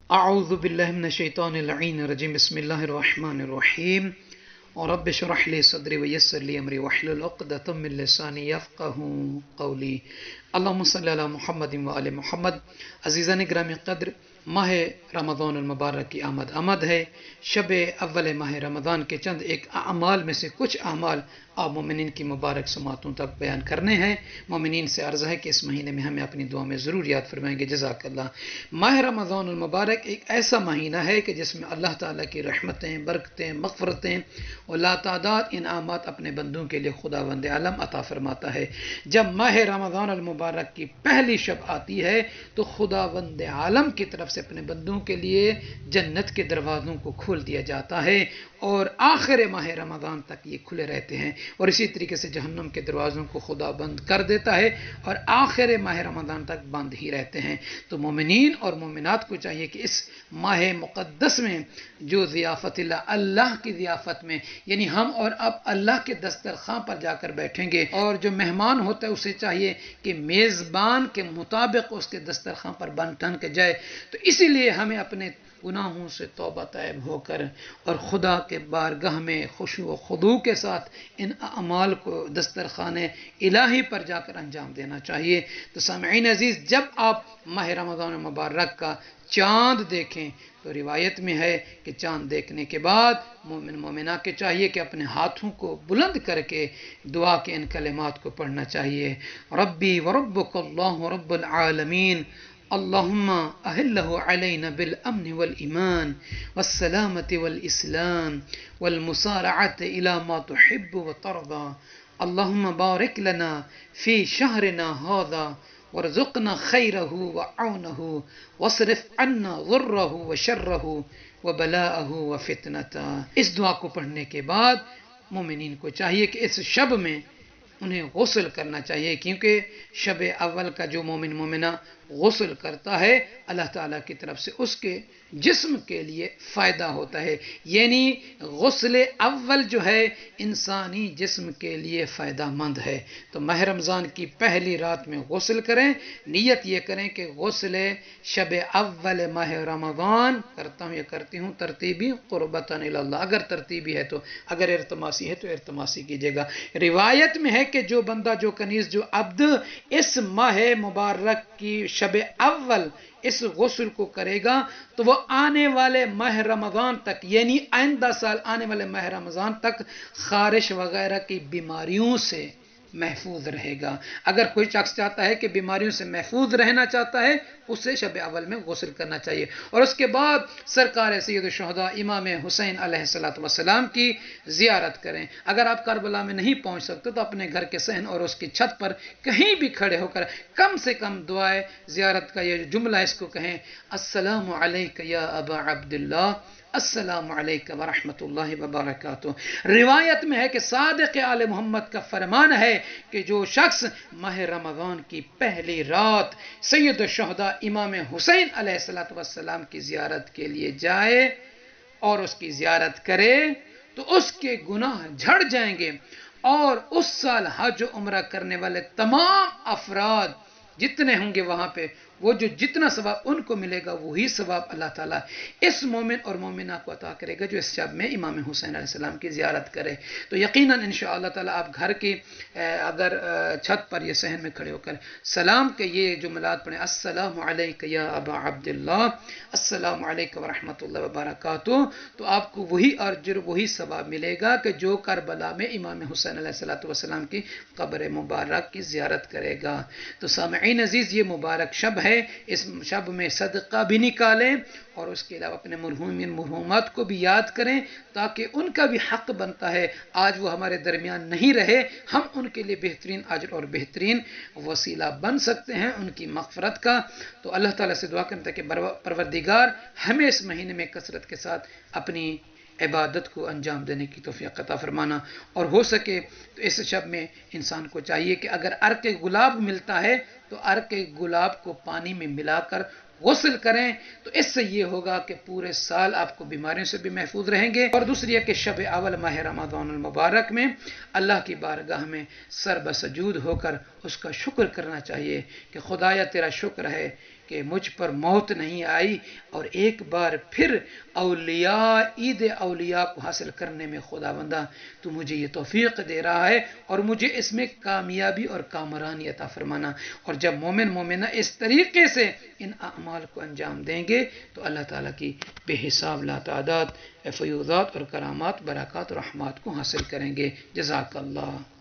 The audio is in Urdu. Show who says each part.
Speaker 1: اعوذ باللہ من الشیطان اللعین الرجیم بسم اللہ الرحمن الرحیم رب اشرح لی صدری ویسر لی امری واحلل عقدۃ من لسانی یفقهوا قولی اللہم صلی علی محمد وآل محمد۔ عزیزان گرامی قدر، ماہ رمضان المبارک کی آمد ہے۔ شب اول ماہ رمضان کے چند ایک اعمال میں سے کچھ اعمال آپ مومنین کی مبارک سماعتوں تک بیان کرنے ہیں۔ مومنین سے عرض ہے کہ اس مہینے میں ہمیں اپنی دعا میں ضرور یاد فرمائیں گے، جزاک اللہ۔ ماہ رمضان المبارک ایک ایسا مہینہ ہے کہ جس میں اللہ تعالیٰ کی رحمتیں، برکتیں، مغفرتیں اور لاتعداد انعامات اپنے بندوں کے لیے خداوند عالم عطا فرماتا ہے۔ جب ماہ رمضان المبارک کی پہلی شب آتی ہے تو خداوند عالم کی طرف سے اپنے بندوں کے لیے جنت کے دروازوں کو کھول دیا جاتا ہے اور آخر ماہ رمضان تک یہ کھلے رہتے ہیں، اور اسی طریقے سے جہنم کے دروازوں کو خدا بند کر دیتا ہے اور آخر ماہ رمضان تک بند ہی رہتے ہیں۔ تو مومنین اور مومنات کو چاہیے کہ اس ماہ مقدس میں جو ضیافت اللہ کی ضیافت میں، یعنی ہم اور اب اللہ کے دسترخوان پر جا کر بیٹھیں گے، اور جو مہمان ہوتا ہے اسے چاہیے کہ میزبان کے مطابق اس کے دسترخوان پر بن ٹھن کے جائے۔ تو اسی لیے ہمیں اپنے گناہوں سے توبہ طیب ہو کر اور خدا کے بارگاہ میں خشوع و خضوع کے ساتھ ان اعمال کو دسترخوان الہی پر جا کر انجام دینا چاہیے۔ تو سامعین عزیز، جب آپ ماہ رمضان مبارک کا چاند دیکھیں تو روایت میں ہے کہ چاند دیکھنے کے بعد مومن مومنہ کے چاہیے کہ اپنے ہاتھوں کو بلند کر کے دعا کے ان کلمات کو پڑھنا چاہیے: ربی وربک اللہ رب العالمین، اللہم اہلہ علینا بالامن والایمان والسلامت والاسلام والمسارعت الى ما تحب وترضى، اللہم بارک لنا فی شہرنا هذا وارزقنا خیرہ وعونہ واصرف عنا ضرہ وشرہ وبلاءہ وفتنتہ۔ اس دعا کو پڑھنے کے بعد مومنین کو چاہیے کہ اس شب میں انہیں غسل کرنا چاہیے، کیونکہ شب اول کا جو مومن مومنہ غسل کرتا ہے اللہ تعالیٰ کی طرف سے اس کے جسم کے لیے فائدہ ہوتا ہے، یعنی غسل اول جو ہے انسانی جسم کے لیے فائدہ مند ہے۔ تو ماہ رمضان کی پہلی رات میں غسل کریں، نیت یہ کریں کہ غسل شب اول ماہ رمضان کرتا ہوں یا کرتی ہوں ترتیبی قربتاً الی اللہ، اگر ترتیبی ہے تو، اگر ارتماسی ہے تو ارتماسی کیجیے گا۔ روایت میں ہے کہ جو بندہ، جو کنیز، جو عبد اس ماہ مبارک کی شب اول اس غسل کو کرے گا تو وہ آنے والے ماہ رمضان تک، یعنی آئندہ سال آنے والے ماہ رمضان تک خارش وغیرہ کی بیماریوں سے محفوظ رہے گا۔ اگر کوئی شخص چاہتا ہے کہ بیماریوں سے محفوظ رہنا چاہتا ہے، اسے شب اول میں غسل کرنا چاہیے، اور اس کے بعد سرکار سید الشہداء امام حسین علیہ السلام کی زیارت کریں۔ اگر آپ کربلا میں نہیں پہنچ سکتے تو اپنے گھر کے صحن اور اس کی چھت پر کہیں بھی کھڑے ہو کر کم سے کم دعائے زیارت کا یہ جملہ اس کو کہیں: السلام علیک یا ابا عبداللہ، السلام علیکم ورحمۃ اللہ وبرکاتہ۔ روایت میں ہے کہ صادق آل محمد کا فرمان ہے کہ جو شخص ماہ رمضان کی پہلی رات سید الشہداء امام حسین علیہ السلام کی زیارت کے لیے جائے اور اس کی زیارت کرے تو اس کے گناہ جھڑ جائیں گے، اور اس سال حج و عمرہ کرنے والے تمام افراد جتنے ہوں گے وہاں پہ، وہ جو جتنا ثواب ان کو ملے گا وہی ثواب اللہ تعالیٰ اس مومن اور مومنہ کو عطا کرے گا جو اس شب میں امام حسین علیہ السلام کی زیارت کرے۔ تو یقیناً انشاءاللہ تعالیٰ آپ گھر کی اگر چھت پر یا صحن میں کھڑے ہو کر سلام کے یہ جملات پڑھیں: السلام علیک یا ابا عبداللہ، السلام علیکم ورحمۃ اللہ وبرکاتہ، تو آپ کو وہی اجر، وہی ثواب ملے گا کہ جو کربلا میں امام حسین علیہ السلام کی قبر مبارک کی زیارت کرے گا۔ تو سامعین عزیز، یہ مبارک شب ہے، اس شب میں صدقہ بھی نکالیں اور اس کے علاوہ اپنے مرحومین مرحومات کو بھی یاد کریں تاکہ ان کا بھی حق بنتا ہے۔ آج وہ ہمارے درمیان نہیں رہے، ہم ان کے لیے بہترین اجر اور بہترین وسیلہ بن سکتے ہیں ان کی مغفرت کا۔ تو اللہ تعالیٰ سے دعا کرتے ہیں کہ پروردگار ہمیں اس مہینے میں کثرت کے ساتھ اپنی عبادت کو انجام دینے کی توفیق عطا فرمانا، اور ہو سکے تو اس شب میں انسان کو چاہیے کہ اگر عرق گلاب ملتا ہے تو عرق گلاب کو پانی میں ملا کر غسل کریں، تو اس سے یہ ہوگا کہ پورے سال آپ کو بیماریوں سے بھی محفوظ رہیں گے۔ اور دوسری ہے کہ شب اول ماہ رمضان المبارک میں اللہ کی بارگاہ میں سر بسجود ہو کر اس کا شکر کرنا چاہیے کہ خدایا تیرا شکر ہے کہ مجھ پر موت نہیں آئی اور ایک بار پھر اولیاء عید اولیاء کو حاصل کرنے میں خداوندہ تو مجھے یہ توفیق دے رہا ہے اور مجھے اس میں کامیابی اور کامرانی عطا فرمانا. اور جب مومن مومنہ اس طریقے سے ان اعمال کو انجام دیں گے تو اللہ تعالیٰ کی بے حساب لا تعداد فیوضات اور کرامات برکات اور رحمات کو حاصل کریں گے. جزاک اللہ.